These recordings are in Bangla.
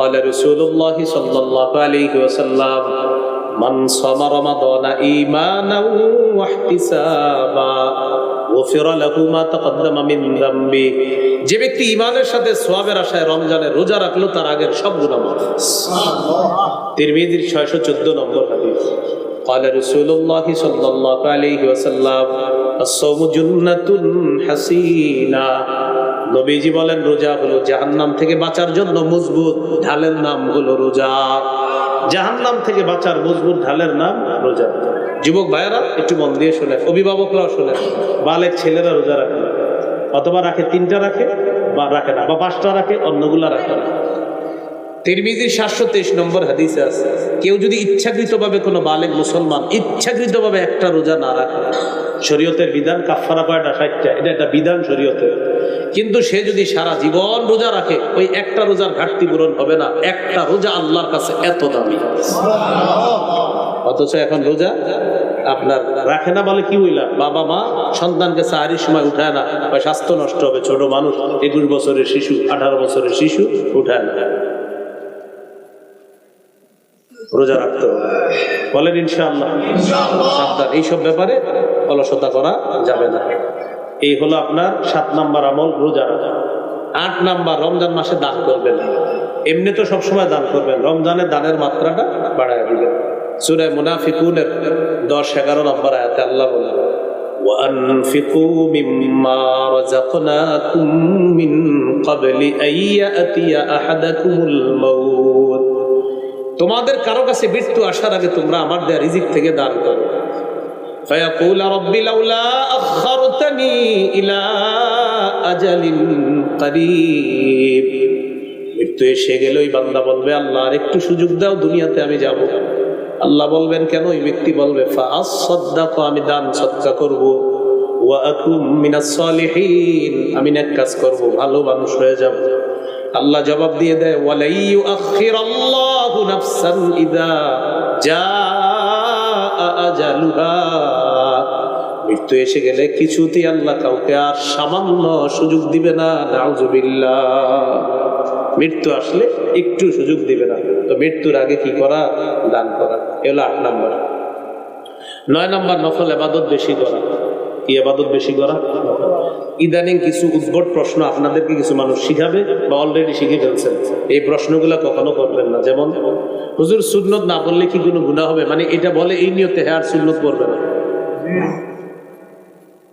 قال رسول الله صلى الله عليه وسلم من صام رمضان إيمانا واحتسابا غفر له ما تقدم من ذنبه। যে ব্যক্তি ঈমানের সাথে সওয়াবের আশায় রমজানের রোজা রাখলো তার আগের সব গুনাহ মাফ। সুবহানাল্লাহ। তিরমিজির 614 নম্বর হাদিস। قال رسول الله صلى الله عليه وسلم الصوم جنة حصينة। নবীজি বলেন রোজা হলো জাহান্নাম থেকে বাঁচার জন্য মজবুত ঢালের নাম হলো রোজা। জাহান্নাম থেকে বাঁচার মজবুত ঢালের নাম রোজা। যুবক ভাইয়েরা একটু মন দিয়ে শোনেন, অভিভাবকরাও শোনেন। বালেক ছেলেরা রোজা রাখে না, অথবা রাখে 3টা রাখে বা রাখে না, বা 5টা রাখে, অন্যগুলা রাখে না। তিরমিজির 723 নম্বর হাদিসে আছে, কেউ যদি ইচ্ছাকৃতভাবে কোনো বালেক মুসলমান ইচ্ছাকৃতভাবে একটা রোজা না রাখে, শরীয়তের বিধান কাফারা কয়টা? 60টা। এটা একটা বিধান শরীয়তের। কিন্তু সে যদি সারা জীবন রোজা রাখে, ওই একটা রোজার ঘাটতি পূরণ হবে না। একটা রোজা আল্লাহর কাছে এত দামি। অথচ এখন রোজা আপনার রাখে না বলে কি হইলা? বাবা মা সন্তানকে সাহারির সময় উঠায় না, বা স্বাস্থ্য নষ্ট হবে। ছোট মানুষ, 21 বছরের শিশু, 18 বছরের শিশু উঠায় না। রোজা রাখতে হবে, বলেন ইনশাআল্লাহ। সাবধান, এইসব ব্যাপারে অলসতা করা যাবে না। এই হলো আপনার 7 নাম্বার আমল, রোজা রাখা। 8 নাম্বার, রমজান মাসে দান করবেন। এমনি তো সবসময় দান করবেন, রমজানে দানের মাত্রাটা বাড়ায় দিবেন। সূরা মুনাফিকুনের 10-11 নম্বর আয়াতে আল্লাহ বলেন, وَأَنْفِقُوا مِمَّا رَزَقْنَاكُمْ مِنْ قَبْلِ أَنْ يَأْتِيَ أَحَدَكُمُ الْمَوْتُ। তোমাদের কারো কাছে মৃত্যু আসার আগে তোমরা আমার দেয়া রিজিক থেকে দান করো। فَيَقُولَ رَبِّ لَوْلَا أَخَّرْتَنِي إِلَى أَجَلٍ قَرِيبٍ। মৃত্যু এসে গেলেই বান্দা বলবে, আল্লাহ আর একটু সুযোগ দাও, দুনিয়াতে আমি যাব। আল্লাহ বলবেন কেন? ওই ব্যক্তি বলবে, ফাআসসাদদাক, আমি দান সদকা করব, ওয়া আকুম মিনাস সালিহিন, আমি নেক কাজ করব, ভালো মানুষ হয়ে যাব। আল্লাহ জবাব দিয়ে দেয়, ওয়ালাই ইউআখিরাল্লাহু নাফসান ইযা জাআ আজালুহা। মৃত্যু এসে গেলে কিছুতেই আল্লাহ কাউকে আর সামান্য সুযোগ দিবে না। নাউযুবিল্লাহ। মৃত্যু আসলে একটু সুযোগ দিবে না। তো মৃত্যুর আগে কি করা? দান করা। এগুলো 8 নাম্বার। 9 নাম্বার, নফল ইবাদত বেশি করা। কি ইবাদত বেশি করা? ইদানিং কিছু উদ্ভট প্রশ্ন আপনাদেরকে কিছু মানুষ শিখাবে, বা অলরেডি শিখে ফেলছেন। এই প্রশ্নগুলো কখনো করবেন না। যেমন, হুজুর সুন্নত না পড়লে কি কোনো গুনাহ হবে? মানে এটা বলে এই নিয়তে, হ্যাঁ আর সুন্নত পড়বে না।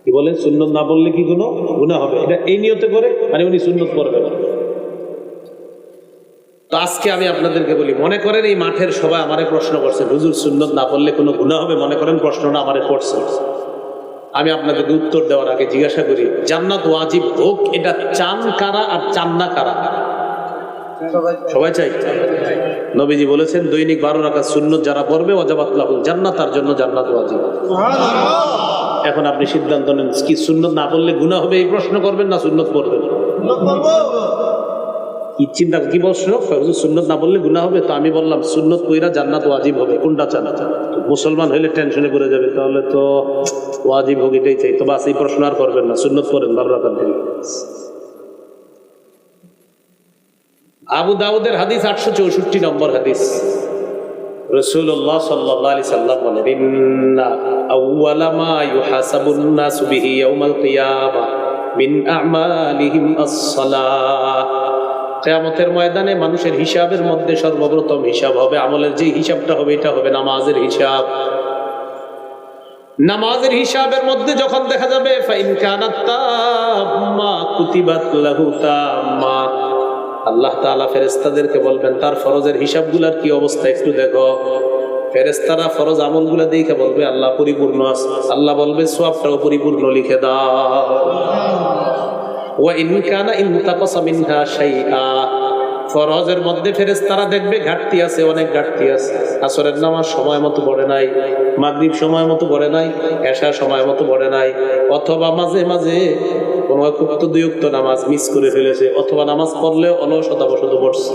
কি বলে? সুন্নত না বললে কি কোনো গুনাহ হবে? এটা এই নিয়তে করে, মানে উনি সুন্নত পড়বে না। তো আজকে আমি আপনাদেরকে বলি, মনে করেন এই মাঠের সবাই আমারে প্রশ্ন করছে, হুজুর সুন্নত না পড়লে কোনো গুনাহ হবে? মনে করেন প্রশ্নটা আমারে করছে। আমি আপনাদেরকে উত্তর দেওয়ার আগে জিজ্ঞাসা করি, জান্নাত ওয়াজিব হোক এটা চান কারা আর চান না কারা? সবাই চাই। নবীজি বলেছেন, দৈনিক 12 রাকাত সুন্নত যারা পড়বে ওয়াজাবাত লাহুল জান্নাত, তার জন্য জান্নাত ওয়াজিব। এখন আপনি সিদ্ধান্ত নেন, কি সুন্নত না পড়লে গুনাহ হবে এই প্রশ্ন করবেন, না সুন্নত পড়বেন? কি চিন্তা, কি প্রশ্ন? সুন্নত না বললে গুনাহ হবে। তো আমি বললাম সুন্নত পড়া জান্নাত ওয়াজিব হবে, কোনটা চান? মুসলমান হইলে টেনশনে পড়ে যাবে, তাহলে তো ওয়াজিব হোক এটাই চাই। তো বাস, এই প্রশ্ন আর করবেন না, সুন্নত পড়েন 12 রাকাত দিন। আবু দাউদের হাদিস 864 নম্বর হাদিস। রাসূলুল্লাহ সাল্লাল্লাহু আলাইহি সাল্লাম বলেন, ইন্না আউওয়ালা মা ইউহাসাবুন নাসু বিহি ইয়াউমাল কিয়ামা মিন আমালিহিম আস-সালাহ। কিয়ামতের ময়দানে মানুষের হিসাবের মধ্যে সর্বপ্রথম হিসাব হবে, আমলের যে হিসাবটা হবে এটা হবে নামাজের হিসাব। নামাজের হিসাবের মধ্যে যখন দেখা যাবে ফাইন কানাত তাম্মা কুতিবাত লাহু তাম্মা, আল্লাহ তাআলা ফেরেশতাদেরকে বলবেন তার ফরজের হিসাবগুলোর কি অবস্থা একটু দেখো। ফেরেশতারা ফরজ আমলগুলো দেখে বলবে আল্লাহ পরিপূর্ণ আছে। আল্লাহ বলবে সওয়াবটাও পরিপূর্ণ লিখে দাও। ওয়া ইন কানা ইনতাকাসা মিনহা শাইআ, ফরজের মধ্যে ফেরেশতারা দেখবে ঘাটতি আছে, অনেক ঘাটতি আছে। আসরের নামাজ সময় মতো পড়ে নাই, মাগরিব সময় মতো পড়ে নাই, এশা সময় মতো পড়ে নাই, অথবা মাঝে মাঝে কোনো একটু দুই ওয়াক্ত নামাজ মিস করে ফেলেছে, অথবা নামাজ পড়লেও অলসতাবশত পড়ছে।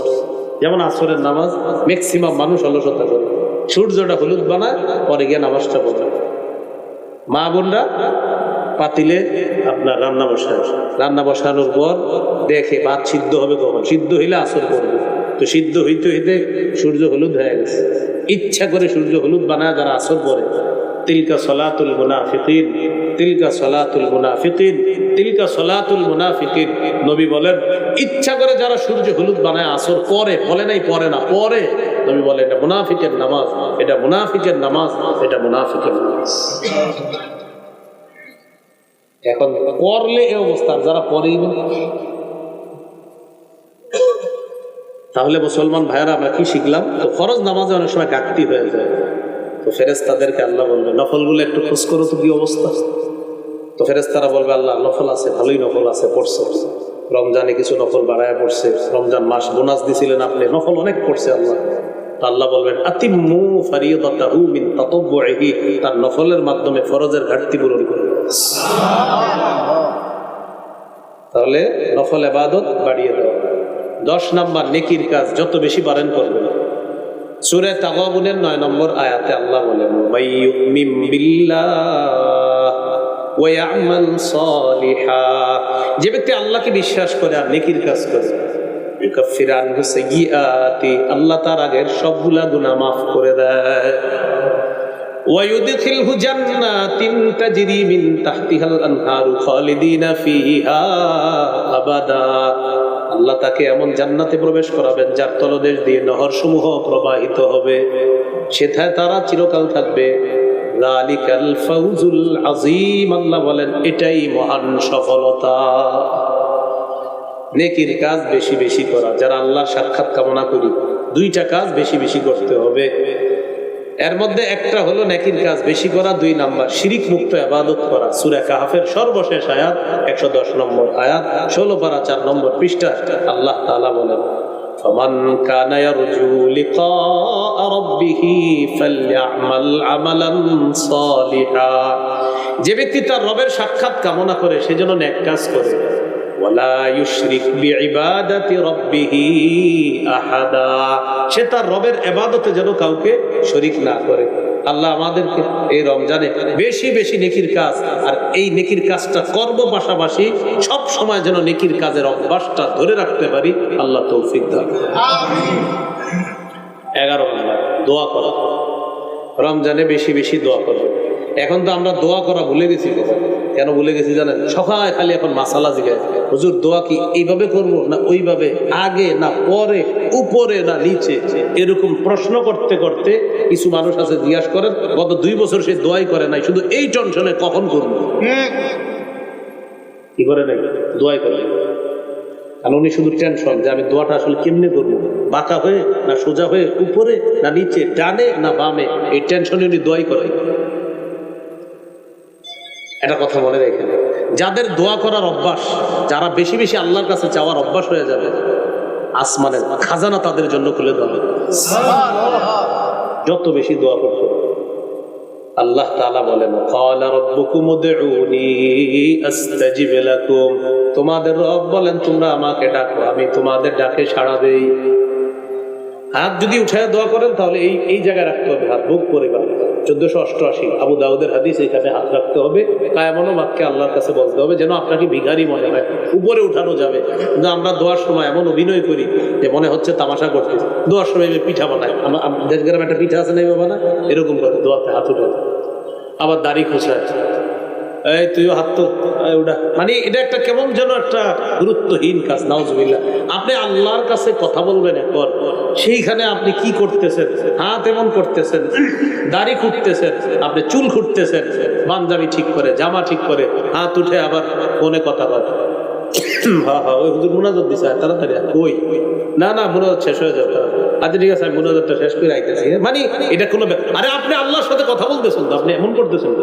যেমন আসরের নামাজ ম্যাক্সিমাম মানুষ অলসতা করে, সূর্যটা হলুদ বানায় পরে গিয়ে নামাজটা পড়ে। মা বোনরা পাতিলে আপনার রান্না বসায়, রান্না বসানোর পর দেখে ভাত সিদ্ধ হবে কখন, সিদ্ধ হইলে আসর পড়বে, তো সিদ্ধ হইতে হইতে সূর্য হলুদ হয়ে গেছে, ইচ্ছা করে সূর্য হলুদ বানায় যারা আসর পরে, তিলকা সলাতুল মুনাফিকিন, তিলকা সলাতুল মুনাফিকিন, তিলকা সলাতুল মুনাফিকিন। নবী বলেন ইচ্ছা করে যারা সূর্য হলুদ বানায় আসর পরে, বলে নাই পরে না, পরে। নবী বলে এটা মুনাফিকের নামাজ, এটা মুনাফিকের নামাজ, এটা মুনাফিকের নামাজ। এখন পড়লে এই অবস্থা, যারা পড়েই না, তাহলে মুসলমান ভাইয়েরা আমরা কি শিখলাম? তো ফরজ নামাজে অনেক সময় ঘাটতি হয়ে যায়, তো ফেরেশতাদেরকে আল্লাহ বলবে নফলগুলো একটু খোঁজ করো তো কি অবস্থা। তো ফেরেশতারা বলবে আল্লাহ নফল আছে, ভালোই নফল আছে, পড়ছে, রমজানে কিছু নফল বাড়ায় পড়ছে, রমজান মাস বোনাস দিছিলেন আপনি, নফল অনেক পড়ছে আল্লাহ। তো আল্লাহ বলবেন আতিম্মু ফারিয়াদাতাহু মিন তাতাব্বুইহি, তার নফলের মাধ্যমে ফরজের ঘাটতি পূরণ করুন। তাহলে নফল ইবাদত বাড়িয়ে দেওয়া। 10 নাম্বার নেকির কাজ যত বেশি পারেন করবেন। সূরা তাগাবুনের 9 নম্বর আয়াতে আল্লাহ বলেন মাইয়ুমিন বিল্লাহ ওয়া ইয়ামাল সালিহা, যে ব্যক্তি আল্লাহকে বিশ্বাস করে আর নেকির কাজ করে, ইউকাফির আনহু সাইয়্যাতি, আল্লাহ তার আগের সবগুলা গুনাহ মাফ করে দেয়। ওয়া ইউদখিলহু জান্নাতিন তাজরি মিন তাহতিহাল আনহারু খালিদিনা ফিহা আবাদা, আল্লাহ তাকে এমন জান্নাতে প্রবেশ করাবেন যার তলদেশ দিয়ে নহরসমূহ প্রবাহিত হবে, সেথায় তারা চিরকাল থাকবে। যালিকাল ফাউজুল আযীম, আল্লাহ বলেন এটাই মহান সফলতা। নেকির কাজ বেশি বেশি করা, যারা আল্লাহর সাক্ষাৎ কামনা করি 2টা কাজ বেশি বেশি করতে হবে। এর মধ্যে একটা হলো নেকির কাজ বেশি করা, 2 নাম্বার শিরিক মুক্ত ইবাদত করা। সূরা কাহফের সর্বশেষ আয়াত 110 নম্বর আয়াত, 16 পারা 4 নম্বর পৃষ্ঠা। আল্লাহ তাআলা বলেন ফামান কানা ইয়ারজু লিকা রাব্বিহি ফালইআমাল আমালান সালিহা, যে ব্যক্তি তার রবের সাক্ষাৎ কামনা করে সেজন্য নেক কাজ করে। ওয়ালা ইউশরিক বিইবাদাতি রাব্বিহি আহাদা, সে তার রবের ইবাদতে যেন কাউকে শরীক না করে। আল্লাহ আমাদেরকে এই রমজানে বেশি বেশি নেকির কাজ, আর এই নেকির কাজটা করব, পাশাপাশি সব সময় যেন নেকির কাজের অভ্যাসটা ধরে রাখতে পারি। আল্লাহ তৌফিক দান করুন। আমিন। 11 নম্বর দোয়া করা। রমজানে বেশি বেশি দোয়া করবে। এখন তো আমরা দোয়া করা ভুলে গেছি। কেন ভুলে গেছি জানেন? সকালে খালি এখন মাসালা জিজ্ঞাসা, হুজুর দোয়া কি এইভাবে করবো না ওইভাবে, আগে না পরে, উপরে না নিচে, এরকম প্রশ্ন করতে করতে কিছু মানুষ আছে জিজ্ঞাসা করেন গত 2 বছর সে দোয়াই করে নাই, শুধু এই টেনশনে কখন করবো, কি করে নাই দোয়াই করে। আর উনি শুধু টেনশন যে আমি দোয়াটা আসলে কেমনে করবো, বাঁকা হয়ে না সোজা হয়ে, উপরে না নিচে, ডানে না বামে, এই টেনশনে উনি দোয়াই করে। এটা কথা মনে রেখেন, যাদের দোয়া করার অভ্যাস, যারা বেশি বেশি আল্লাহর কাছে চাওয়ার অভ্যাস হয়ে যাবে, আসমানের খাজানা তাদের জন্য খুলে দেবে। যত বেশি দোয়া করতে। আল্লাহ তাআলা বলেন ক্বালা রাব্বুকুম উদউনি আস্তাজিব লাকুম, তোমাদের রব বলেন তোমরা আমাকে ডাকো, আমি তোমাদের ডাকে সাড়া দেই। হাত যদি উঠায় দোয়া করেন তাহলে এই জায়গায় রাখতে হবে, হাত বুক করে। 1488 আবু দাউদের হাদিস, এখানে হাত রাখতে হবে, কায়মনো বাক্যে আল্লাহর কাছে বলতে হবে, যেন আপনাকে ভিখারি মনে হয়। উপরে উঠানো যাবে, কিন্তু আমরা দোয়ার সময় এমন অভিনয় করি যে মনে হচ্ছে তামাশা করতেছি। দোয়ার সময় পিঠা বানায়, দেশ গ্রামে একটা পিঠা আছে না বাবা না, এরকম করে দোয়াতে হাত উঠে। আবার দাড়ি খোঁচায়, এই তুইও হাত তো ওটা, মানে এটা একটা কেমন যেন একটা গুরুত্বহীন কাজ। নাউজুবিল্লাহ। আপনি আল্লাহর কাছে কথা বলবেন এখন, সেইখানে আপনি কি করতেছেন? হাত এমন করতেছেন, দাড়ি খুঁটতেছেন, আপনি চুল খুঁটতেছেন, পাঞ্জাবি ঠিক করে, জামা ঠিক করে, হাত উঠে আবার ফোনে কথা বলে। হ্যাঁ হ্যাঁ, ওই হুজুর মুনাজাত দিছে, তাড়াতাড়ি ওই না না মুনাজাত শেষ হয়ে যাবে। আচ্ছা ঠিক আছে, আমি মুনাজাতটা শেষ করে আইতেছি। মানে এটা কোনো, আরে আপনি আল্লাহর সাথে কথা বলতেছেন তো, আপনি এমন করতেছেন,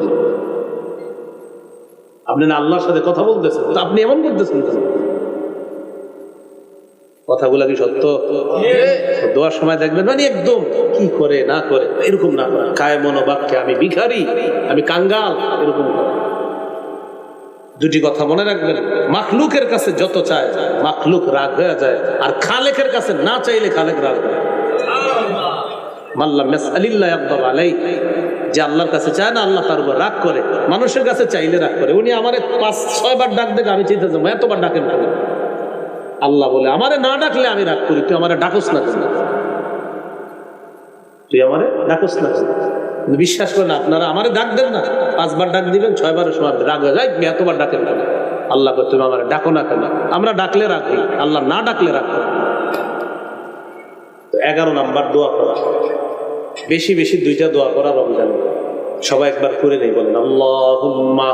আপনি না আল্লাহর সাথে কথা বলতেছেন তো আপনি এমন করতেছেন। কথাগুলা কি সত্য? দোয়ার সময় দেখবেন মানে একদম কি করে না করে, এরকম না করে, কায়মনো বাক্যে আমি ভিখারি, আমি কাঙ্গাল, এরকম। 2টি কথা মনে রাখবেন, মাখলুকের কাছে যত চায় মাখলুক রাগ হয়ে যায়, আর খালেকের কাছে না চাইলে খালেক রাগ হয়। মাল্লাম ইয়াসআলিল্লাহ ইয়াগদাব আলাইহি, যে আল্লাহর কাছে চায় না আল্লাহ তার উপর রাগ করে, মানুষের কাছে চাইলে রাগ করে। উনি আমার 5-6 বার ডাক দেখে আমি চিন্তা করবো এতবার ডাকেন কেন? আল্লাহ বলে আমারে না ডাকলে আমি রাগ করি, তুই আমারে ডাকস না কেন, তুই আমারে ডাকস না কেন? বিশ্বাস করেন আপনারা আমারে ডাক দেন না, 5 বার ডাক দিবেন, 6 বারের সময় রাগ হয়ে যায়, এতবার ডাকেন কেন? আল্লাহ কই তুমি আমারে ডাকো না কেন? আমরা ডাকলে রাগ হই, আল্লাহ না ডাকলে রাগ করি। 11 নাম্বার দোয়া করা, বেশি বেশি 2টা দোয়া করা রমজানে। সবাই একবার করে নেই, বলেন আল্লাহুম্মা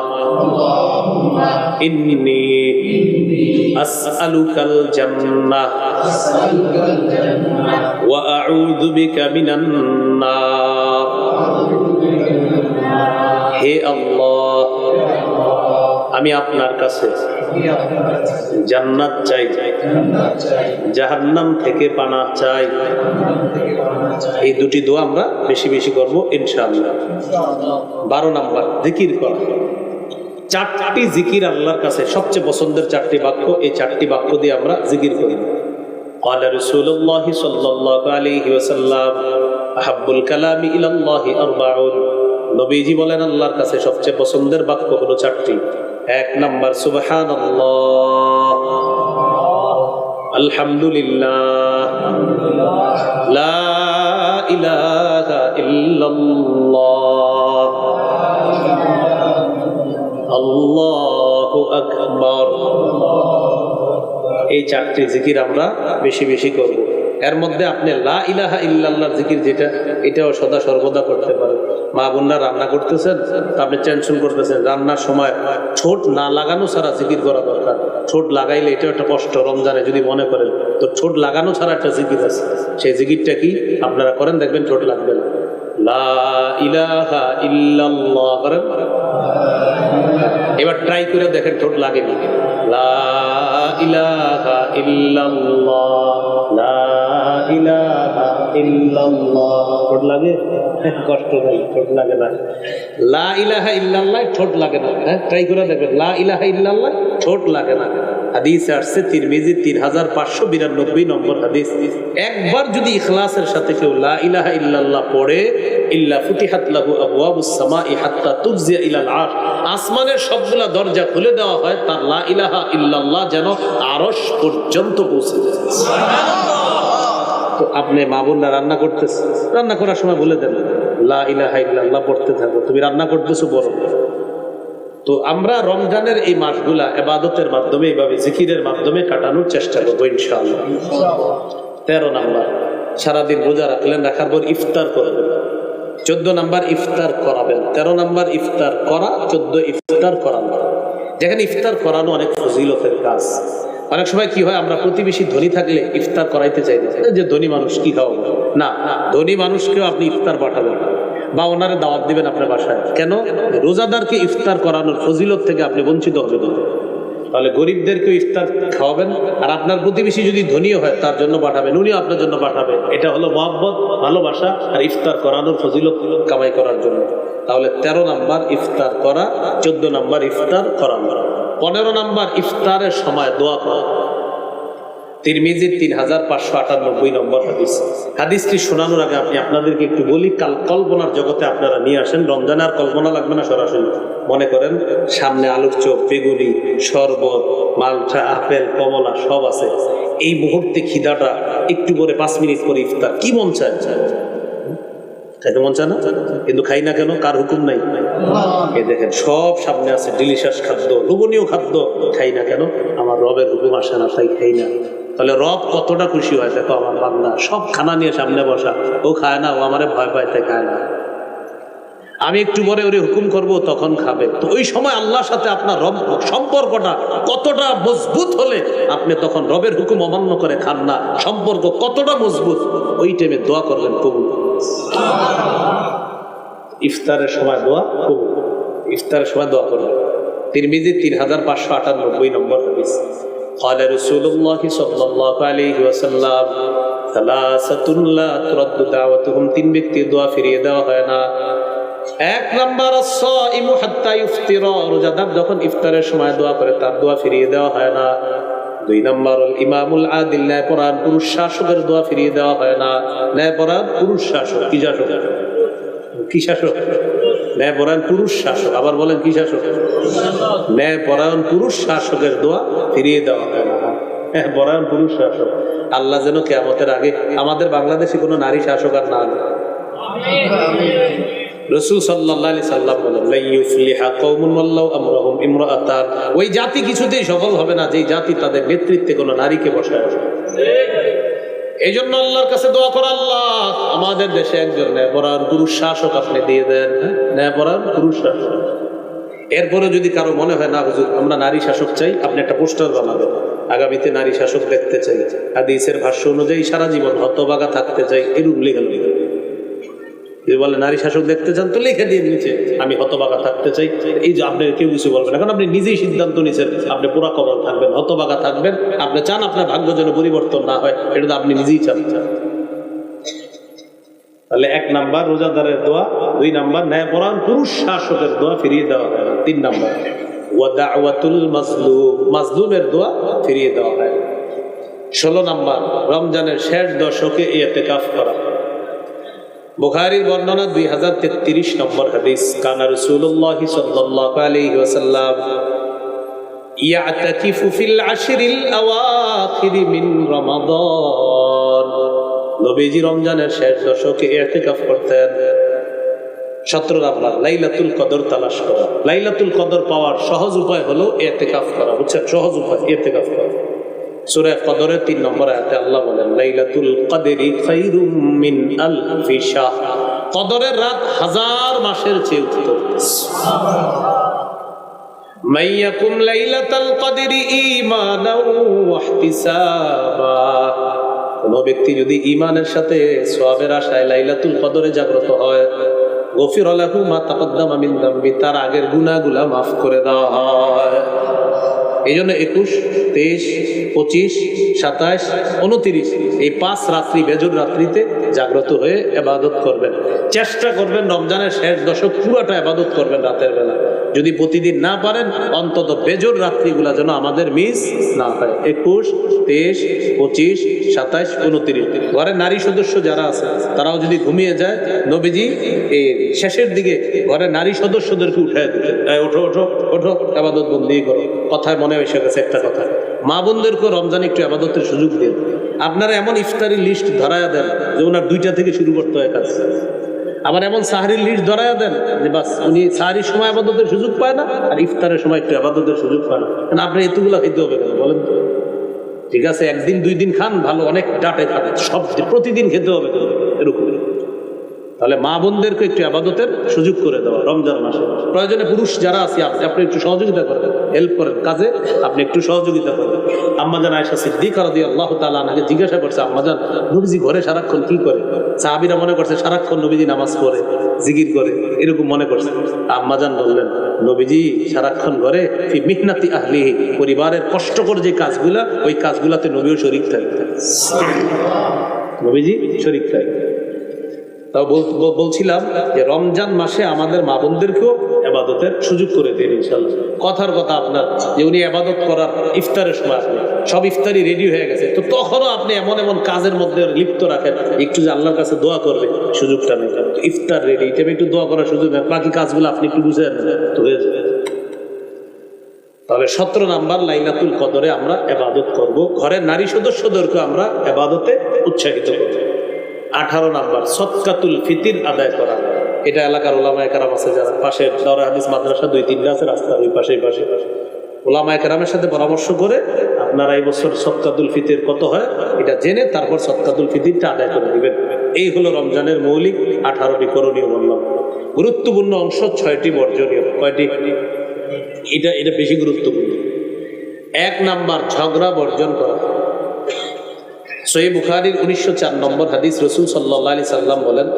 ইন্নী আসআলুকাল জান্নাহ ওয়া আউযু বিকা মিনান নার। হে আল্লাহ, আমি আপনার কাছে জান্নাত চাই, জাহান্নাম থেকে পানাহ চাই। এই 2টি দোয়া আমরা বেশি বেশি করব ইনশাআল্লাহ। 12 নাম্বার জিকির করা। 4টি জিকির আল্লাহর কাছে সবচেয়ে পছন্দের 4টি বাক্য, এই 4টি বাক্য দিয়ে আমরা জিকির করি। قال رسول الله صلى الله عليه وسلم احب الكلام الى الله 40। নবীজি বলেন আল্লাহর কাছে সবচেয়ে পছন্দের বাক্য হলো 4টি। 1 নাম্বার সুবহানাল্লাহ, আলহামদুলিল্লাহ, লা ইলাহা ইল্লাল্লাহ, আল্লাহু আকবার। এই 4টি জিকির আমরা বেশি বেশি করব। এর মধ্যে আপনি লা ইলাহা ইল্লাল্লাহর জিকির যেটা, এটাও সদা সর্বদা করতে পারেন। মা বোনরা রান্না করতেছেন, আপনি টেনশন করতেছেন, রান্নার সময় ঠোঁট না লাগানো ছাড়া জিকির করা দরকার। ঠোঁট লাগাইলে এটাও একটা কষ্ট, রমজানে যদি মনে করেন তো ঠোঁট লাগানো ছাড়া একটা জিকির আছে, সেই জিকিরটা কি আপনারা করেন, দেখবেন ঠোঁট লাগবে না। লা ইলাহা ইল্লাল্লাহ করেন, এবার ট্রাই করে দেখেন ঠোঁট লাগেনি। লা ইলাহা ইল্লাল্লাহ, লা ইলাহা ইল্লাল্লাহ, ঠোঁট লাগে? কষ্ট নাই, ঠোঁট লাগে না। লা ইলাহা ইল্লাল্লাহ ঠোঁট লাগে না। হ্যাঁ, ট্রাই করে দেখবেন, লা ইলাহা ইল্লাল্লাহ ঠোঁট লাগে না। হাদিসে আসছে তিরমিজি 3592 নম্বর হাদিস। একবার যদি ইখলাসের সাথে কেউ লা ইলাহা ইল্লাল্লাহ পড়ে, ইল্লা ফুতিহাত লাহু আবওয়াবুস সামাই হাত্তা তুফজিয়া ইলাল আরশ, আসমানের সবগুলা দরজা খুলে দেওয়া হয় তার লা ইলাহা ইল্লাল্লাহ যেন আরশ পর্যন্ত পৌঁছে যায়। তো আপনি মা বোনরা রান্না করতেছে, রান্না করার সময় বলে দেন লা ইলাহা ইল্লাল্লাহ পড়তে থাকো, তুমি রান্না করতেছো বড়। তো আমরা রমজানের এই মাসগুলা ইবাদতের মাধ্যমে, এইভাবে জিকিরের মাধ্যমে কাটানোর চেষ্টা করবো ইনশাআল্লাহ। 13 নাম্বার, সারাদিন রোজা রাখলেন, রাখার পর ইফতার করবেন। 14 নাম্বার ইফতার করাবেন। 13 নাম্বার ইফতার করা, 14 ইফতার করানো। যেখানে ইফতার করানো অনেক ফজিলতের কাজ। অনেক সময় কি হয়, আমরা প্রতিবেশী ধনী থাকলে ইফতার করাইতে চাই না, যে ধনী মানুষ কি খাওয়াবো না, ধনী মানুষকেও আপনি ইফতার পাঠাবেন বা ওনারে দাওয়াত দিবেন আপনার বাসায়। কেন? রোজাদারকে ইফতার করানোর ফজিলত থেকে আপনি বঞ্চিত হবেন। তাহলে গরিবদেরকেও ইফতার খাওয়াবেন, আর আপনার প্রতিবেশী যদি ধনীও হয় তার জন্য পাঠাবেন, উনিও আপনার জন্য পাঠাবে। এটা হলো মহব্বত, ভালোবাসা আর ইফতার করানোর ফজিলত কামাই করার জন্য। তাহলে 13 নাম্বার ইফতার করা, 14 নাম্বার ইফতার করানো। 15 নাম্বার ইফতারের সময় দোয়া করা। তিরমিজির 3598 নম্বর হাদিস। হাদিসটি শোনানোর আগে আপনি আপনাদেরকে একটু বলি, কাল কল্পনার জগতে আপনারা নিয়ে আসেন। রমজানে আর কল্পনা লাগবে না, সরাসরি মনে করেন সামনে আলুর চপ, বেগুনি, শরবত, মালটা, আপেল, কমলা সব আছে। এই মুহূর্তে খিদাটা, একটু পরে 5 মিনিট পরে ইফতার, কি মন চায়? খাইতে মন চায় না, কিন্তু খাই না কেন? কার হুকুম নাই? এই দেখেন সব সামনে আছে, ডিলিশিয়াস খাদ্য, লোভনীয় খাদ্য, খাই না কেন? আমার রবের হুকুম আসে না, তাই খাই না। তাহলে রব কতটা খুশি হয়, দেখো আমার বান্দা সব খানা নিয়ে সামনে বসা, ও খায় না, ও আমারে ভয় পাইতে খায় না, আমি একটু পরে ওরে হুকুম করব, তখন খাবে। তো ওই সময় আল্লাহর সাথে আপনার রব সম্পর্কটা কতটা মজবুত হলে আপনি তখন রবের হুকুম অমান্য করে খান না, সম্পর্ক কতটা মজবুত, ওই টাইমে দোয়া করবেন কবুল। ইফতারের সময় দোয়া কবুল, ইফতারের সময় দোয়া করবেন। তিরমিজি 3598 নম্বর হাদিস। قال رسول الله صلى الله عليه وسلم ثلاثة لا ترد دعوتهم, 3 ব্যক্তির দোয়া ফিরিয়ে দেওয়া হয় না। 1 নাম্বার as-সাইমু হাত্তা ইফতিরা, রোজাদার যখন ইফতারের সময় দোয়া করে তার দোয়া ফিরিয়ে দেওয়া হয় না। 2 নাম্বার ইমামুল আদিল, ন্যায়পরায়ণ পুরুষ শাসকের দোয়া ফিরিয়ে দেওয়া হয় না। ন্যায়পরায়ণ পুরুষ শাসক, কি শাসক? কি শাসক? ন্যায়পরায়ণ পুরুষ শাসক। আবার বলেন কি শাসক? ন্যায়পরায়ণ পুরুষ শাসকের দোয়া ফিরিয়ে দেওয়া হয় না। বরান পুরুষ শাসক। আল্লাহ যেন কিয়ামতের আগে আমাদের বাংলাদেশে কোনো নারী শাসক আর না। রাসূল সাল্লাল্লাহু আলাইহি সাল্লাম বলেন, লা ইউফলিহা কওমুন ওয়াল্লাহু আমরুহুম ইমরাআতান, ওই জাতি কিছুতেই সফল হবে না যেই জাতি তাদের নেতৃত্বে কোনো নারীকে বসায়। এই জন্য আল্লাহর কাছে দোয়া করো, আল্লাহ আমাদের দেশে একজন ন্যায়পরায়ণ পুরুষ শাসক আপনি দিয়ে দেন, ন্যায়পরায়ণ পুরুষ শাসক। এরপরে যদি কারো মনে হয় না হুজুর আমরা নারী শাসক চাই, আপনি একটা পোস্টার বানাবেন, আগামীতে নারী শাসক দেখতে চাই, হাদিসের ভাষ্য অনুযায়ী সারা জীবন হতভাগা থাকতে চাই, এরূপ লিখে লিখে। যদি বলে নারী শাসক দেখতে চান তো লিখে দিয়ে নিচে আমি হতভাগা থাকতে চাই। এই যে আপনি কেউ কিছু বলবেন, এখন আপনি নিজেই সিদ্ধান্ত নিচ্ছেন আপনি পুরা কবল থাকবেন, হতভাগা থাকবেন, আপনি চান আপনার ভাগ্য যেন পরিবর্তন না হয়, এটা তো আপনি নিজেই চান। তাহলে 1 নাম্বার রোজাদারের দোয়া, 2 নাম্বার ন্যায়পরায়ণ পুরুষ শাসকের দোয়া ফিরিয়ে দেওয়া হয়, 3 নাম্বার ওয়া দাওয়াতুল মাজলুম, মাজলুমের দোয়া ফিরিয়ে দেওয়া হয়। 16 নাম্বার রমজানের শেষ দশকে ইতিকাফ করা। বুখারীর বর্ণনা 2033 নম্বর হাদিস, কানা রাসূলুল্লাহ সাল্লাল্লাহু আলাইহি ওয়াসাল্লাম ইয়াতাকিফু ফিল আশরিল আওয়াখির মিন রমাদান, নবীজি রমজানের শেষ দশকে ইতিকাফ করতেন। 17 নাম্বার লাইলাতুল কদর তালাশ করা। লাইলাতুল কদর পাওয়ার সহজ উপায় হলো ইতিকাফ করা, বুঝছেন? সহজ উপায় ইতিকাফ করা। সূরা কদরের 3 নম্বর আয়াতে আল্লাহ বলেন, লাইলাতুল কদরি খায়রুম মিন আলফি শাহর, কদরের রাত 1000 মাসের চেয়ে উত্তম। মাইয়াকুম লাইলাতুল কদরি ঈমানাও ওয়া ইহতিসাবা, কোন ব্যক্তি যদি ঈমানের সাথে সওয়াবের আশায় লাইলাতুল কদরে জাগ্রত হয়, গফির লাহু মা তাকদ্দামা মিন যামবি, তার আগের গুনাহগুলো মাফ করে দেওয়া হয়। এই জন্য 21, 23, 25, 27, 29 এই 5 রাত্রি বেজর রাত্রিতে জাগ্রত হয়ে ইবাদত করবেন। চেষ্টা করবেন রমজানের শেষ দশক পুরোটা ইবাদত করবেন রাতের বেলা। যদি প্রতিদিন না পারেন অন্তত বেজর রাত্রিগুলা যেন আমাদের মিস না হয়। 21, 23, 25, 27, 29 ঘরে নারী সদস্য যারা আছে তারাও যদি ঘুমিয়ে যায়, নবীজি এই শেষের দিকে ঘরে নারী সদস্যদেরকে উঠায় দিতেন, ওঠো ওঠো ওঠো ইবাদত বন্দি করো। কথায় মনে এসে গেছে একটা কথা, মা বোনদেরকে রমজানে একটু ইবাদতের সুযোগ দিন। আপনারা এমন ইফতারি লিস্ট ধরায়া দেন যে ওনার 2টা থেকে শুরু করতে হয় কাজ, আবার এমন সাহরির লিস্ট ধরায়া দেন যে বাস উনি সাহরির সময় ইবাদতের সুযোগ পায় না আর ইফতারের সময় একটু ইবাদতের সুযোগ পায় না। কারণ আপনি এতগুলা খেতে হবে কেন বলেন তো? ঠিক আছে, 1 দিন 2 দিন খান, ভালো, অনেক ডাটে খান, সব প্রতিদিন খেতে হবে কেন এরকম? তাহলে মা বোনদেরকে একটু ইবাদতের সুযোগ করে দেওয়া রমজান মাসে। প্রয়োজনে পুরুষ যারা আছে আপনি একটু সহযোগিতা করেন, হেল্প করেন কাজে, আপনি একটু সহযোগিতা করেন। আম্মাজান আয়েশা সিদ্দিকা রাদিয়াল্লাহু তাআলা আনহাকে জিজ্ঞাসা করছে, আম্মাজান নবীজি ঘরে সারাক্ষণ কি করে? সাহাবীরা মনে করছে সারাক্ষণ নবীজি নামাজ পড়ে, জিকির করে, এরকম মনে করছে। আম্মাজান বললেন, নবীজি সারাক্ষণ ঘরে ফি মিহনাতি আহলিহি, পরিবারের কষ্টকর যে কাজগুলা ওই কাজগুলাতে নবীও শরীক থাকে, নবীজি শরীক থাকে। তাও বলছিলাম যে রমজান মাসে আমাদের মা বোনদেরকেও ইবাদতের সুযোগ করে দিন ইনশাআল্লাহ। কথার কথা আপনার যে উনি ইবাদত করার ইফতারের সময় আসবে, সব ইফতারি রেডি হয়ে গেছে, তো তখনও আপনি এমন এমন কাজের মধ্যে লিপ্ত রাখেন, একটু যে আল্লাহর কাছে দোয়া করবে সুযোগটা নেই। ইফতার রেডি, এটা একটু দোয়া করার সুযোগ নেই, বাকি কাজগুলো আপনি একটু বুঝে তো হয়ে যাবে। তাহলে 17 নাম্বার লাইলাতুল কদরে আমরা ইবাদত করব, ঘরের নারী সদস্যদেরকে আমরা ইবাদতে উৎসাহিত করব। 18 নাম্বার সদকাতুল ফিতির আদায় করা। এটা এলাকার ওলামায়ে কেরাম আছে যারা পাশে দাওরা হাদিস মাদ্রাসা 2-3টা আছে রাস্তার ওই পাশে ওলামায়ে কেরামের সাথে পরামর্শ করে আপনারা এই বছর সদকাতুল ফিতির কত হয় এটা জেনে তারপর সদকাতুল ফিতিরটা আদায় করে দিবেন। এই হলো রমজানের মৌলিক 18টি করণীয় বললাম। গুরুত্বপূর্ণ অংশ 6টি বর্জনীয়। কয়টি? এটা বেশি গুরুত্বপূর্ণ। 1 নাম্বার ঝগড়া বর্জন করা। সহিহ বুখারীর 1904 নম্বর হাদিস, রাসূল সাল্লাল্লাহু আলাইহি সাল্লাম বলেন,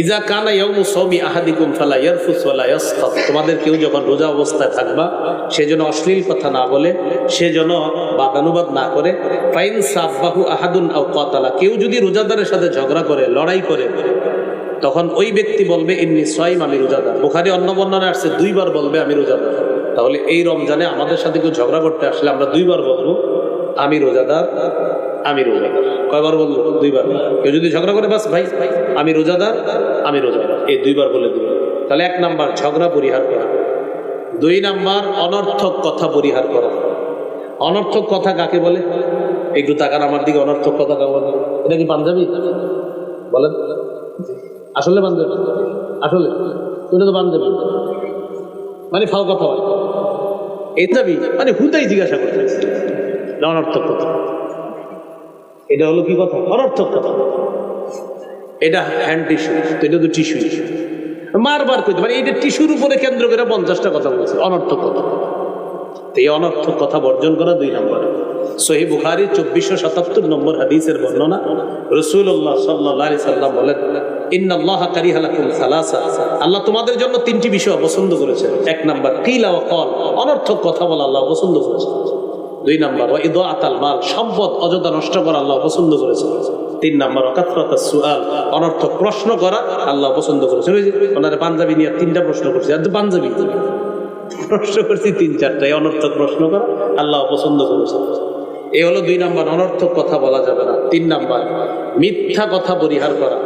ইজা কানা ইয়াউমু সাওমি আহাদিকুম ফালা ইয়ারফুস ওয়ালা ইয়াসখাত, তোমাদের কেউ যখন রোজা অবস্থায় থাকবা সে যেন অশ্লীল কথা না বলে, সে যেন বাদানুবাদ না করে। ফাইন সাব্বাহু আহাদুন আও কাতালা, কেউ যদি রোজাদারের সাথে ঝগড়া করে, লড়াই করে, তখন ওই ব্যক্তি বলবে ইন্নী সাইম, আমি রোজাদার। বুখারী অন্য বর্ণনায় আসছে 2 বার বলবে আমি রোজাদার। তাহলে এই রমজানে আমাদের সাথে কেউ ঝগড়া করতে আসলে আমরা 2 বার বলবো আমি রোজাদার, আমি রোজাদার। কয়বার বলবো? 2 বার। কেউ যদি ঝগড়া করে বাস ভাই আমি রোজাদার, আমি রোজাদার, এই 2 বার বলে দিব। তাহলে 1 নাম্বার ঝগড়া পরিহার করা। 2 নাম্বার অনর্থক কথা পরিহার করা। অনর্থক কথা কাকে বলে? একটু তাকান আমার দিকে, অনর্থক কথা কাকে বলে? এটা কি পাঞ্জাবি বলেন? আসলে পাঞ্জাবি? আসলে এটা তো পাঞ্জাবি, মানে ফাও কথা হয়। এই দাবি মানে হুদাই জিজ্ঞাসা করতে অনর্থক কথা। এটা হলো কি কথা? অনর্থক কথা। এটা হ্যান্ড টিস্যু, তো এটা তো টিস্যু। বারবার কইতে মানে এটা টিস্যুর উপরে কেন্দ্র করে 50টা কথা বলছে, অনর্থক কথা। এই অনর্থক কথা বর্জন করা 2 নম্বরে। সহিহ বুখারী 2477 নম্বর হাদিসের বর্ণনা, রাসূলুল্লাহ সাল্লাল্লাহু আলাইহি সাল্লাম বলেন, ইন্নাল্লাহা কারিহা লাকুম সালাসা, আল্লাহ তোমাদের জন্য 3টি বিষয় পছন্দ করেছেন। 1 নাম্বার কিলা ওয়া ক্বাল, অনর্থক কথা বলা আল্লাহ পছন্দ করেছেন। 2 নাম্বার ওয়া ইদাআতাল মাল, সম্পদ অযথা নষ্ট করা আল্লাহ পছন্দ করেছেন। 3 নাম্বার ওয়া কাসরাতাস সুআল, অনর্থক প্রশ্ন করা আল্লাহ পছন্দ করেছেন। ওই যে ওনারে পাঞ্জাবি নিয়ে 3টা প্রশ্ন করছে, আর তো পাঞ্জাবি প্রশ্ন করছি 3-4টাই, অনর্থক প্রশ্ন করা আল্লাহ পছন্দ করেছেন। এই হলো 2 নাম্বার, অনর্থক কথা বলা যাবে না। 3 নাম্বার মিথ্যা কথা পরিহার করা।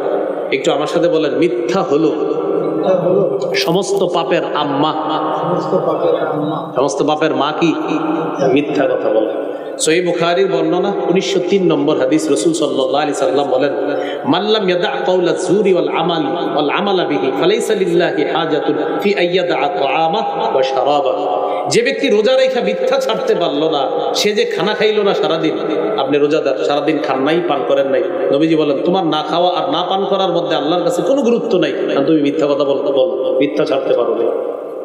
একটু আমার সাথে বলেন, মিথ্যা হলো সমস্ত পাপের আম্মা। সমস্ত পাপের মা কি? মিথ্যা কথা বলে। সহিহ বুখারীর বর্ণনা 1903 নম্বর হাদিস, রাসূল সাল্লাল্লাহু আলাইহি সাল্লাম বলেন, মান লাম ইয়াদা কাওলা যুরি ওয়াল আমালা বিহি ফালাইসা লিল্লাহি হাজাতুন ফি আইয়াদা তাআমা ওয়া শারাবা। যে ব্যক্তি রোজা রেখে মিথ্যা ছাড়তে পারলো না, সে যে খানা খাইলো না সারাদিন। আপনি রোজাদার, সারাদিন খান নাই, পান করেন নাই, নবীজি বলেন তোমার না খাওয়া আর না পান করার মধ্যে আল্লাহর কাছে কোনো গুরুত্ব নাই, কারণ তুমি মিথ্যা কথা বলতে বল, মিথ্যা ছাড়তে পারো না।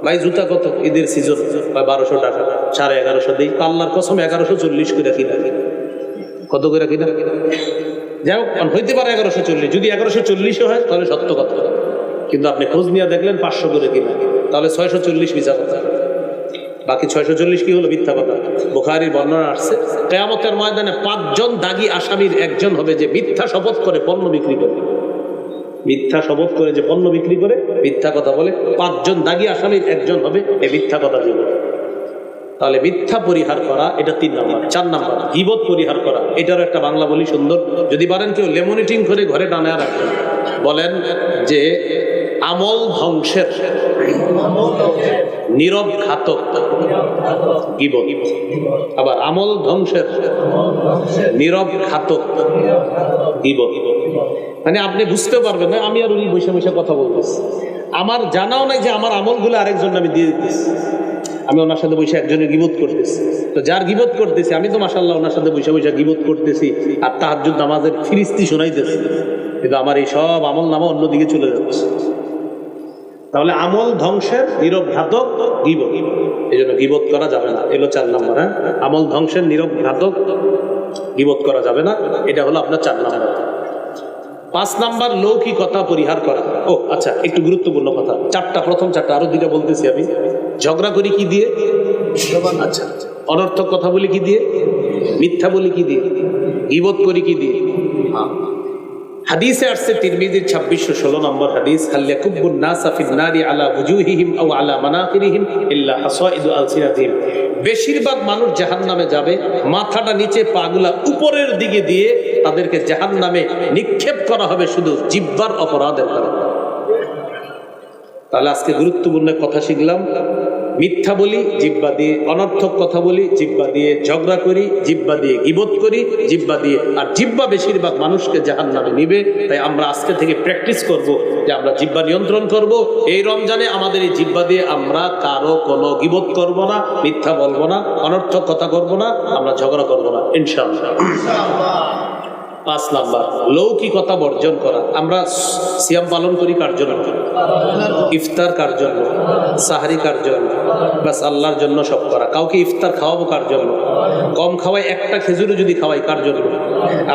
ভাই জুতা কত? ঈদের সিজন 1200 টাকা, 1150 দিই, আল্লাহর কসম 1140 করে কিনা। কত করে কিনা? যাই হোক, হইতে পারে 1140, যদি 1140 হয় তাহলে সত্য কথা, কিন্তু আপনি খোঁজ নিয়ে দেখলেন 500 করে কিনা, তাহলে 640 মিথ্যা কথা। বাকি 640 কি হলো? মিথ্যা কথা। বুখারীর বর্ণনা আসছে, কিয়ামতের ময়দানে 5 জন দাগী আসামির একজন হবে যে মিথ্যা শপথ করে পণ্য বিক্রি করে। মিথ্যা শপথ করে যে পণ্য বিক্রি করে, মিথ্যা কথা বলে, 5 জন দাগী আসামির একজন হবে এই মিথ্যা কথা দিয়ে। তাহলে মিথ্যা পরিহার করা, এটা 3 নাম্বার। 4 নাম্বার গীবত পরিহার করা। এটারও একটা বাংলা বলি সুন্দর, যদি পারেন কেউ লেমনিটিং করে ঘরে টানা রাখবেন, বলেন যে আমল ধ্বংসের নীরব ঘাতক গীবত। আবার আমল ধ্বংসের নীরব ঘাতক গীবত। মানে আপনি বুঝতে পারবেন না, আমি আর উনি বসে বসে কথা বলতেছি, আমার জানাও নাই যে আমার আমলগুলো আরেকজন আমি দিয়ে দিতেছি। আমি ওনার সাথে বসে একজনের গীবত করতেছি, তো যার গীবত করতেছি আমি তো মাশাআল্লাহ ওনার সাথে বসে বসে গীবত করতেছি আর তাহাজ্জুদ নামাজের ফিরিস্তি শোনাইতেছি, কিন্তু আমার এই সব আমল নামা অন্যদিকে চলে যাচ্ছে। তাহলে আমল ধ্বংসের নীরব ঘাতক গীবত, এই জন্য গীবত করা যাবে না। এলো 4 নম্বর। হ্যাঁ, আমল ধ্বংসের নীরব ঘাতক গীবত করা যাবে না, এটা হলো আপনার 4 নম্বর। 5 নাম্বার লৌকিকতা পরিহার করা। ও আচ্ছা, একটু গুরুত্বপূর্ণ কথা, 4টা, প্রথম 4টা, আরো 2টা বলতেছি আমি। ঝগড়া করি কি দিয়ে? আচ্ছা, অনর্থক কথা বলি কি দিয়ে? মিথ্যা বলি কি দিয়ে? গীবত করি কি দিয়ে? হাদিসে আসছে তিরমিজির 2616 নম্বর হাদিস, খাল্লাকুবুন নাসা ফিন নারি আলা ওয়ুজুহিহিম আও আলা মানাকিরিহিম ইল্লা হাসাইদু আলসিনাতিহিম। বেশিরভাগ মানুষ জাহান্নামে যাবে মাথাটা নিচে, পাগুলা উপরের দিকে দিয়ে, তাদেরকে জাহান্নামে নিক্ষেপ করা হবে শুধু জিহ্বার অপরাধের কারণে। তাহলে আজকে গুরুত্বপূর্ণ কথা শিখলাম, মিথ্যা বলি জিহ্বা দিয়ে, অনর্থক কথা বলি জিহ্বা দিয়ে, ঝগড়া করি জিহ্বা দিয়ে, গীবত করি জিহ্বা দিয়ে, আর জিহ্বা বেশিরভাগ মানুষকে জাহান্নামে নিবে। তাই আমরা আজকে থেকে প্র্যাকটিস করব যে আমরা জিহ্বা নিয়ন্ত্রণ করব। এই রমজানে আমাদের এই জিহ্বা দিয়ে আমরা কারো কোনো গীবত করব না, মিথ্যা বলবো না, অনর্থক কথা করব না, আমরা ঝগড়া করব না, ইনশাআল্লাহ। 5 নাম্বার লৌকিকতা বর্জন করা। আমরা সিয়াম পালন করি কার জন্য? ইফতার কার জন্য? সাহারি কার জন্য? বাস আল্লাহর জন্য সব করা। কাউকে ইফতার খাওয়াবো কার জন্য? কম খাওয়াই, একটা খেজুরও যদি খাওয়াই কার জন্য?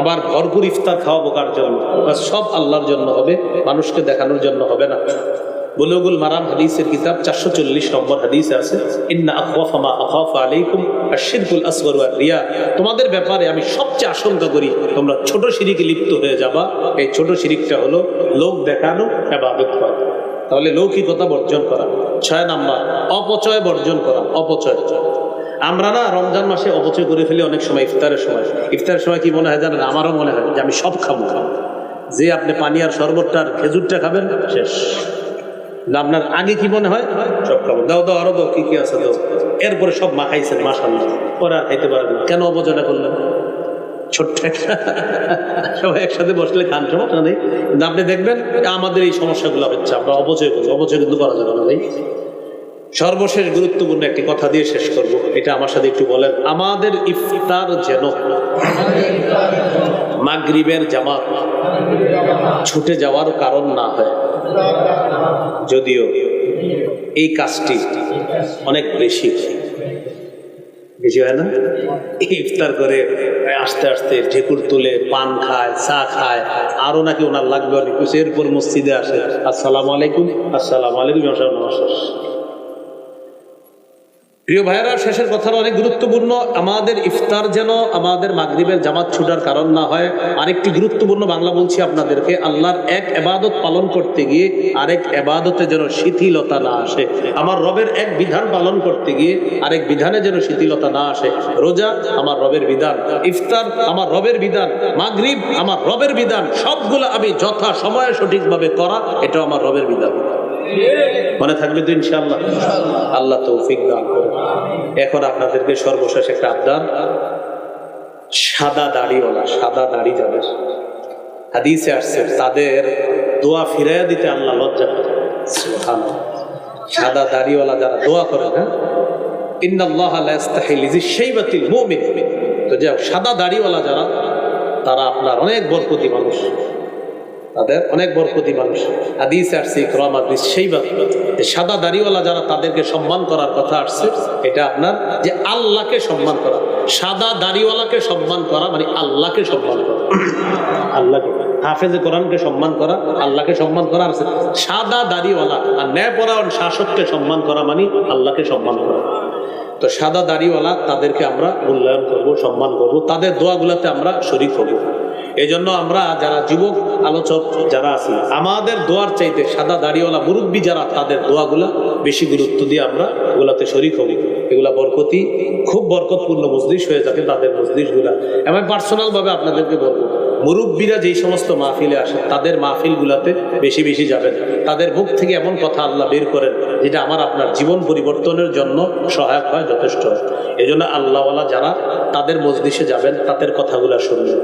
আবার ভরপুর ইফতার খাওয়াবো কার জন্য? বাস সব আল্লাহর জন্য হবে, মানুষকে দেখানোর জন্য হবে না। বুলুগুল মারাম হাদিসের কিতাব 440 নম্বর হাদিসে আছে, ইন্না আখওয়াফা মা আখাফু আলাইকুম আশ-শিরকুল আসগর ওয়া রিয়া। তোমাদের ব্যাপারে আমি সবচেয়ে আশঙ্কা করি তোমরা ছোট শিরকে লিপ্ত হয়ে যাবা। এই ছোট শিরকটা হলো লোক দেখানো, ইবাদত করা। তাহলে লৌকিকতা বর্জন করা। 6 নাম্বার অপচয় বর্জন করা। অপচয়, আমরা না রমজান মাসে অপচয় করে ফেলি অনেক সময়। ইফতারের সময় কি মনে হয় জানেন? আমারও মনে হয় যে আমি সব খাবো। যে আপনি পানি আর শরবতটা আর খেজুরটা খাবেন, শেষ। আপনার আগে কি মনে হয় সব খাবো, দাও দাও আরো দাও, কি কি আছে দাও, এরপরে সব মাখাইছেন মাশাআল্লাহ, পরে আর খাইতে পারবেন, কেন অবজয়টা করলেন? ছোট্ট একটা সবাই একসাথে বসলে খান, সমস্যা নেই, কিন্তু আপনি দেখবেন আমাদের এই সমস্যাগুলো হচ্ছে, আমরা অবচয় করি, অবচয় কিন্তু করা যাবে না ভাই। সর্বশেষ গুরুত্বপূর্ণ একটি কথা দিয়ে শেষ করব, এটা আমার সাথে একটু বলেন। আমাদের ইফতার যেন মাগরিবের জামাত ছুটে যাওয়ার কারণ না হয়, যদিও এই কাজটি অনেক বেশি হয় না, ইফতার করে আস্তে আস্তে ঢেকুর তুলে পান খায়, চা খায়, আরো নাকি ওনার লাগবে অনেক কিছু, এরপর মসজিদে আসে, আসসালামু আলাইকুম, আসসালামু আলাইকুম, নমস্কার। প্রিয় ভাইয়েরা, শেষের কথাটা অনেক গুরুত্বপূর্ণ। আমাদের ইফতার যেন আমাদের মাগরিবের জামাত ছুটার কারণ না হয়। আরেকটি গুরুত্বপূর্ণ বাংলা বলছি আপনাদেরকে, আল্লাহর এক ইবাদত পালন করতে গিয়ে আরেক ইবাদতে যেন শিথিলতা না আসে। আমার রবের এক বিধান পালন করতে গিয়ে আরেক বিধানে যেন শিথিলতা না আসে। রোজা আমার রবের বিধান, ইফতার আমার রবের বিধান, মাগরিব আমার রবের বিধান, সবগুলো আমি যথা সময়ে সঠিকভাবে করা, এটা আমার রবের বিধান। মনে থাকবে তো ইনশাআল্লাহ? আল্লাহ তৌফিক দান করুন। এখন আপনাদেরকে সর্বশেষ একটা আবদার, সাদা দাড়িওয়ালা, সাদা দাড়ি যাদের, হাদিসে আসছে তাদের দোয়া ফিরাইয়া দিতে আল্লাহ লজ্জা করে। সুবহানাল্লাহ। সাদা দাড়িওয়ালা যারা দোয়া করে, হ্যাঁ, ইন্নাল্লাহা লা ইস্তাহি লিযিশ-শাইবাতিল মুমিন, তো যে সাদা দাড়িওয়ালা যারা, তারা আপনার অনেক বরকতি মানুষ, তাদের অনেক বরকতি মানুষ। হাদিসে আসছে ইকরামা বিশ-শাইবা, সাদা দাড়িওয়ালা যারা, তাদেরকে সম্মান করার কথা আসছে। এটা আপনার যে আল্লাহকে সম্মান করা, সাদা দাড়িওয়ালাকে সম্মান করা মানে আল্লাহকে সম্মান করা, আল্লাহকে, হাফেজে কোরআনকে সম্মান করা, আল্লাহকে সম্মান করা আছে। সাদা দাড়িওয়ালা আর ন্যায়পরায়ণ শাসককে সম্মান করা মানে আল্লাহকে সম্মান করা। তো সাদা দাড়িওয়ালা, তাদেরকে আমরা মূল্যায়ন করব, সম্মান করব, তাদের দোয়াগুলোতে আমরা শরীক হব। এই জন্য আমরা যারা যুবক আলোচক যারা আছি, আমাদের দোয়ার চাইতে সাদা দাড়িওয়ালা মুরব্বী যারা, তাদের দোয়াগুলা বেশি গুরুত্ব দিয়ে আমরা ওগুলাতে শরীক হব। এগুলা বরকতি, খুব বরকতপূর্ণ মজলিস হয়ে যাবে তাদের মজলিসগুলা। আমি পার্সোনাল ভাবে আপনাদেরকে বলবো, মুরব্বীরা যেই সমস্ত মাহফিলে আসে, তাদের মাহফিলগুলাতে বেশি বেশি যাবেন। তাদের মুখ থেকে এমন কথা আল্লাহ বের করেন যেটা আমার আপনার জীবন পরিবর্তনের জন্য সহায়ক হয়, যথেষ্ট হয়। এই জন্য আল্লাহওয়ালা যারা, তাদের মজলিসে যাবেন, তাদের কথাগুলা শুনবেন।